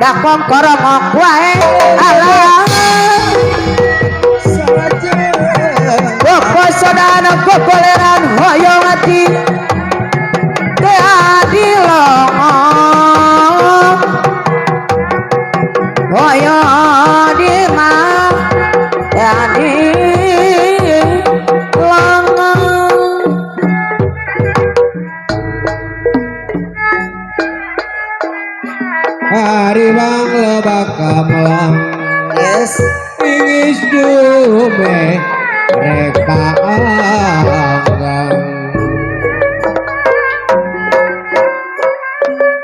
dakong korong wae alah salah jenah Koko sodana kokoleran hoyong ati teh adilong hoyong di mah teh adilong hari bang lebak kamelang yes ingis dume reka anggang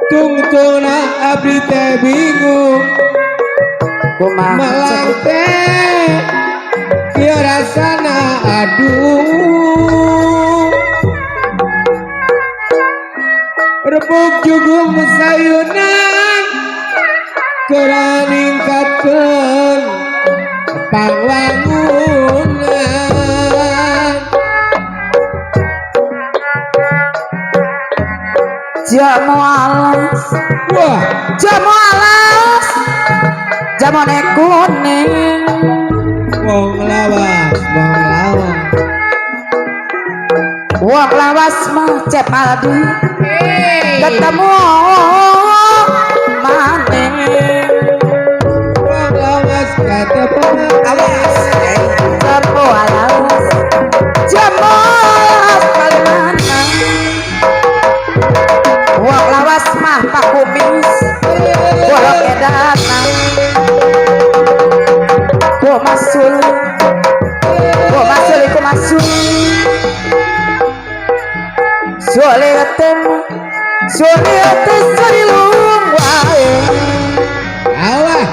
tungtuna abdi teh bingung kumaha malang teh kieu rasana aduh rebuk jugum sayunan keur ningkatkeun pangwangunan jamu alas wah jamu alas jamone kuning wong lawas wong lawas mah cepaldi ketemu maning wong lawas ketemu awas jamu alas jamu alas palimana wong lawas mah pakumis bolok edana kumasul Soletem sarilung wae Allah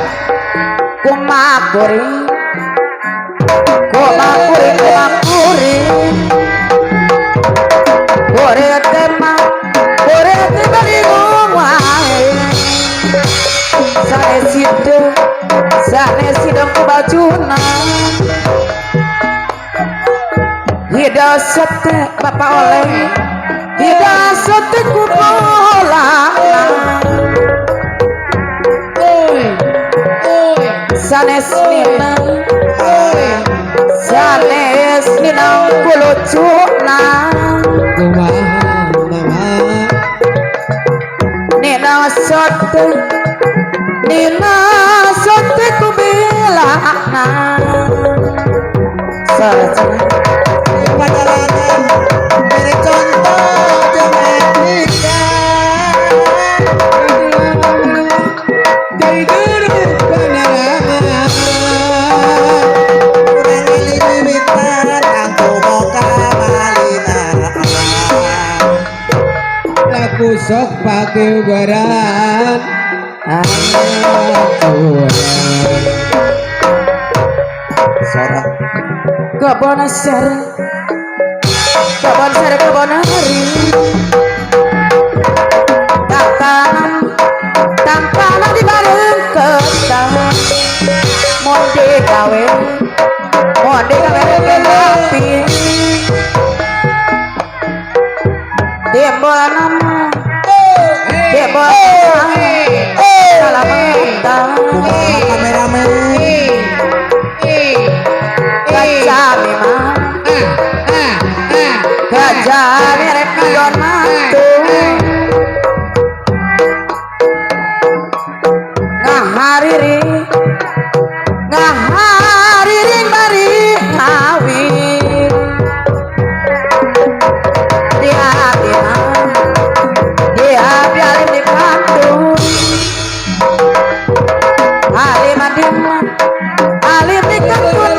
kumakuri Soletem sarilung wae Sane sidang kubajuna Hida sote bapak oleh Hida sote kupola Sanes nina kulucuna Nina sote kubilakna padalangan dari contoh genetika kebaran Sorak kebon sare kebon hari tangkalan di bareng ketang monde gawe api timbul nama timbul salamatan kumaha kameramen gajah memang gajah merek don mantu ngahariri bari ngawi dia biarin di kantung alim di kantung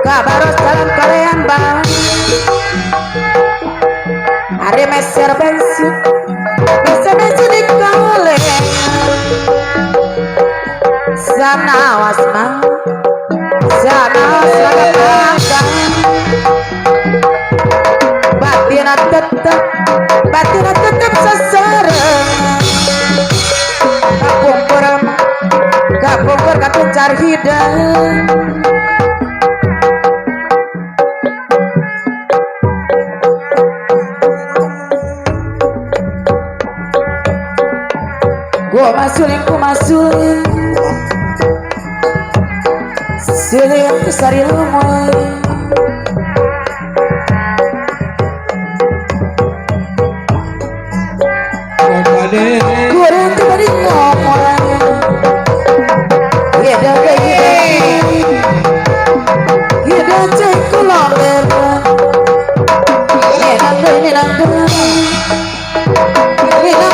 kabaros jalan kalian bang hari meser bensin di kalian sana wasna batina tetep sesareng kapungkur cari hidang gua masulin silih sari lumoy kurang tibadi ngomong hida cek kuloler nenang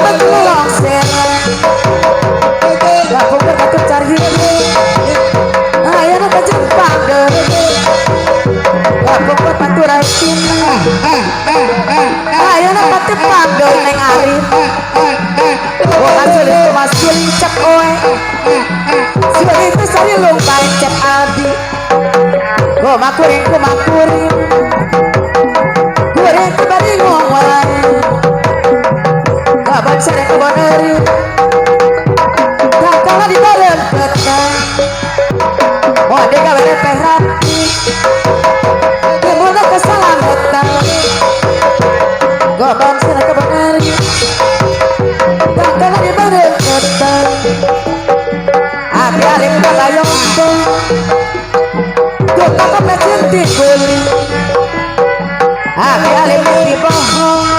betul longser aku berkatu cari ayah nak jempang deh aku berpatu raisin ayah nak jempang deh neng Arif masul cek oe sudah itu sari lumpain cek Aldi gua makurin kuring kembali ngomong kabar sare keboneri kakala di bareng petang mode gawe peran kemana kesalahan petang kabar sare keboneri kakala di bareng petang abi alim kalayong tuh kakak mesin tikuli abi alim di bohong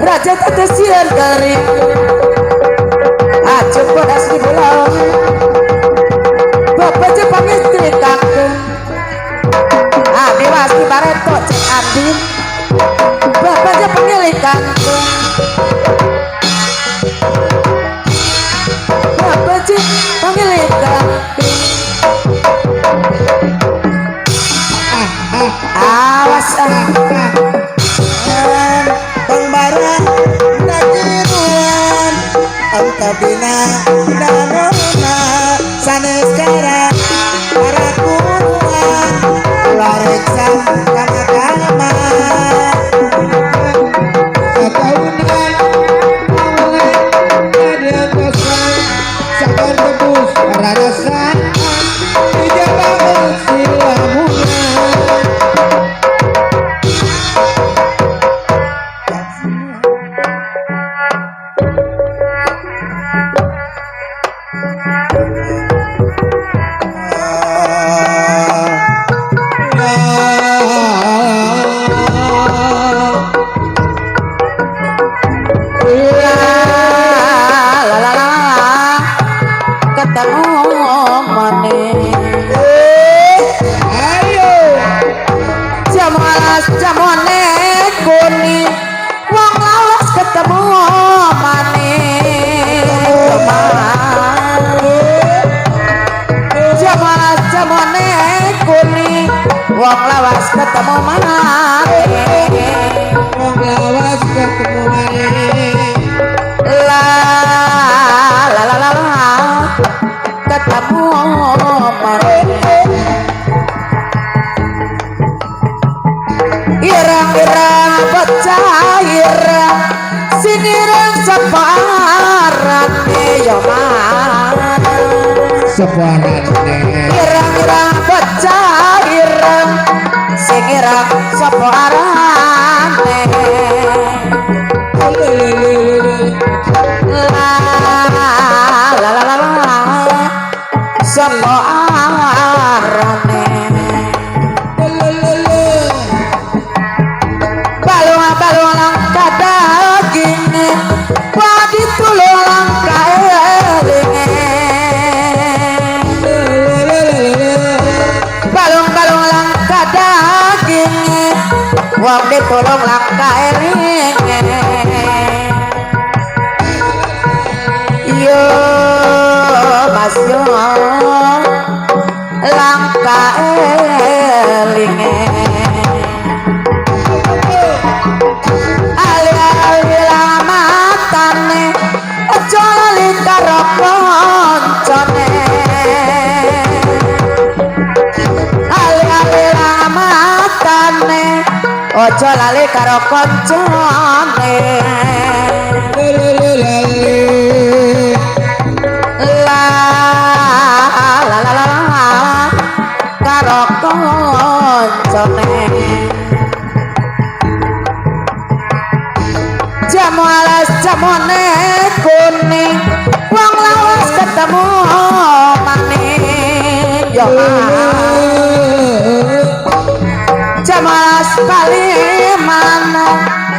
raja tetesian dari aja pedas di pulau bapak Jepang istri kakek abi wasti bareto cek andin bapak Jepang milik kakek bapak Jepang milik kakek awas Pengbara dajiruan engkau bina danona sanes sekarang para kuruan lareksa kana kama satahunan ada kosan sakar tebus radasan dijalankan silamungan sinireng separane yo man separane irang-irang bocah ireng sing ireng separane la la la la la separane balung langka daging padi tulung langka elinge balung langka daging wong ditulung langka elinge yo mas yo langka elinge ojo lali karo koncone ali-ali lamatane ojo lali karo koncone la la la la karo koncone jamu alas jamone kuning wong lawas ketemu maning yo jamu alas palimana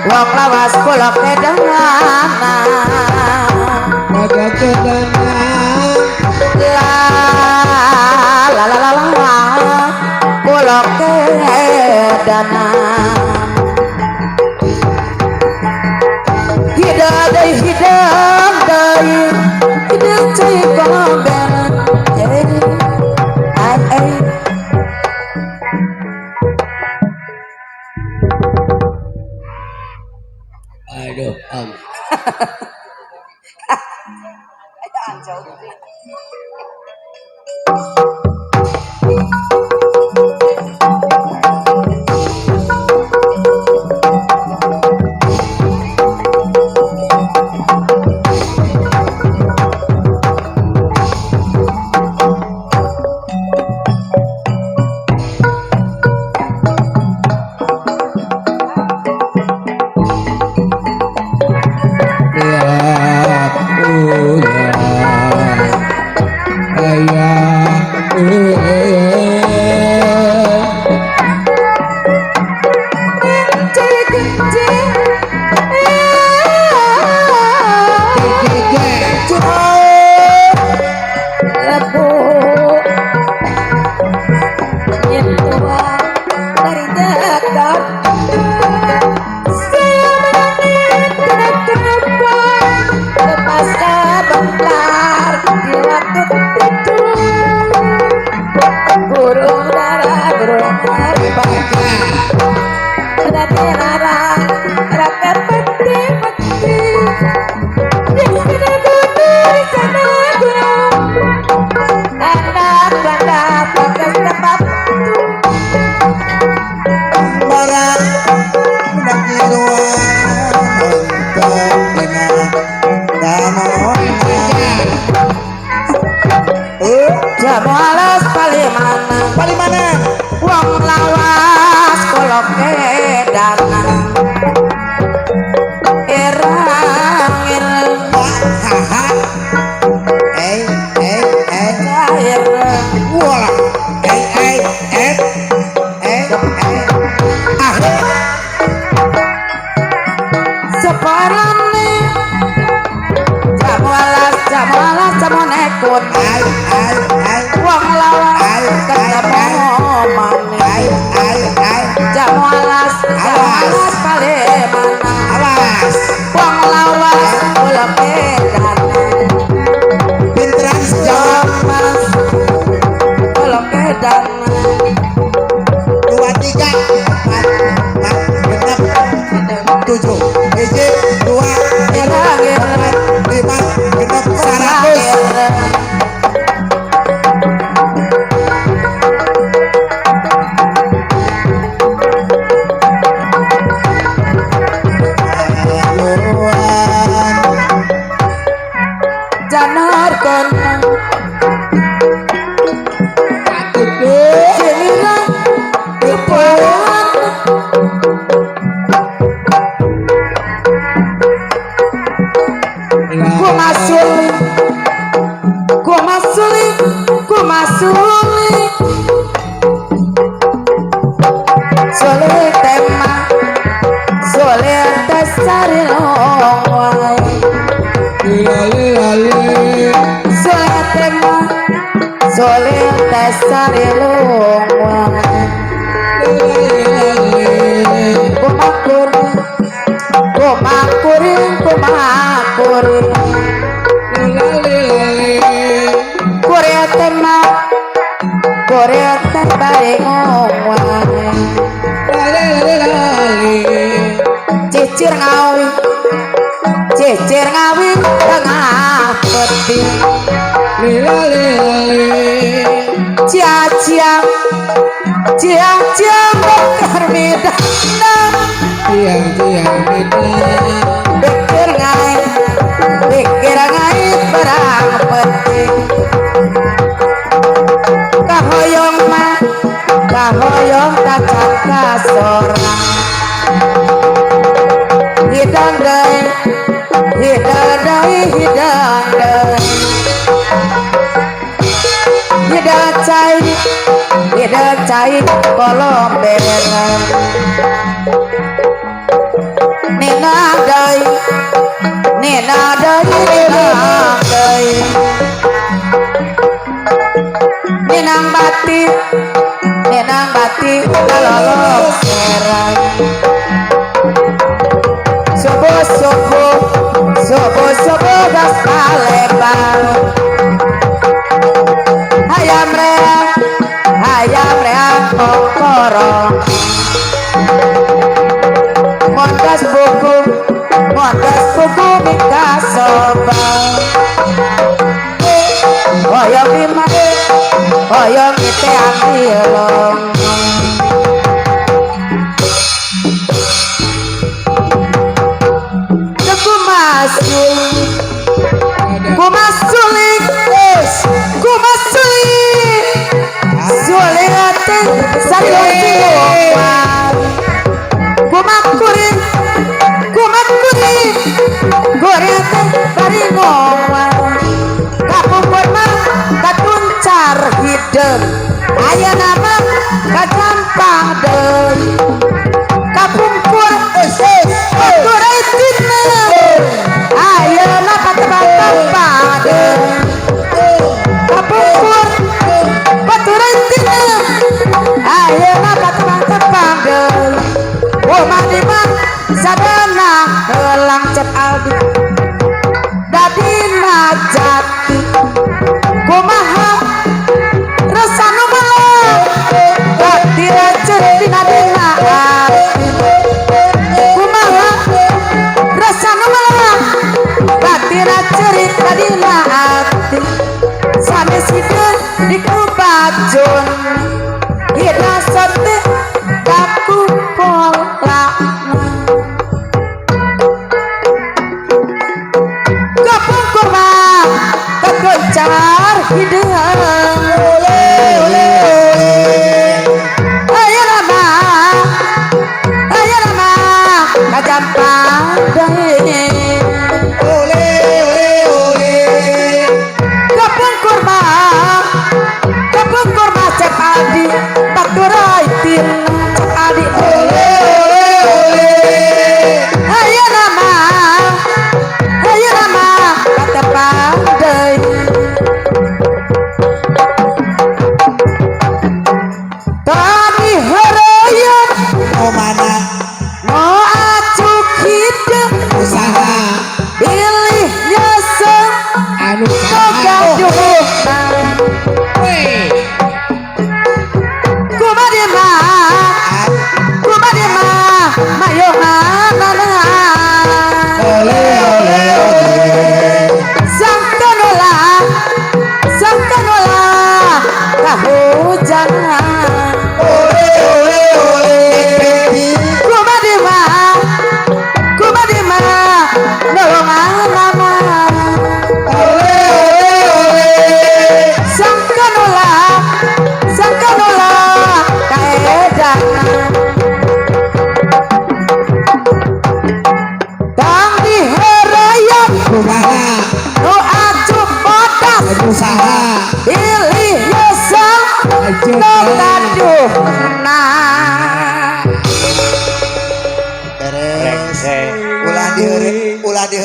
wong lawas kula kedana agak kedana la la la la la kula kedana hidang cai kolomben aduh jamu alas palimana wong lawas kula kedana irangil cair wala separane jamu alas jamu nekun wong lawas ketemu maning jamu alas palimana awas wong lawas kula kedana pinteran sejauh mas kula kedana 2 3 4 5 6 7 hiji 2 3 4 5 genep 100 tes sari longwai lali lali Soleh tema Soleh tes sari longwai Kumakur Kumakurin Kumakurin Korea tema Korea tembari ngomong Cicir ngawi tengah peti Ciang-ciang Ciang-ciang bekar midang Pikir ngai perang peti Kahoyong tacak kasorang Hidang day Hidang cai kolom berang Ninang day Ninang bati kalolong serang Subuh gas palembang Hayam reang kokorong Mondas buku mika sobang Hoyong ite ambilong Kumasuling Suling sari longwai Kumakurin Goreng sari longwai Kapungkur mah katuncar hidung Aya nama kacampang deui Kapungkur Goreng tina Aya nama kacampang deui Kapungkur Goreng tina Aya nama kacampang deui Oh manima sadana helang cet aldi Dadina jati Kumaha resanu melang Dadina cetina dina Kumaha resanu melang Dadina cerita dina hati Sanes hidup di kubajun Hina sote kaku pola Kapungkur mah kekencar hidung Ayo nama kajampang deui Kapungkur mah cek adi baturai tin cek adi Ayo nama katepang deui di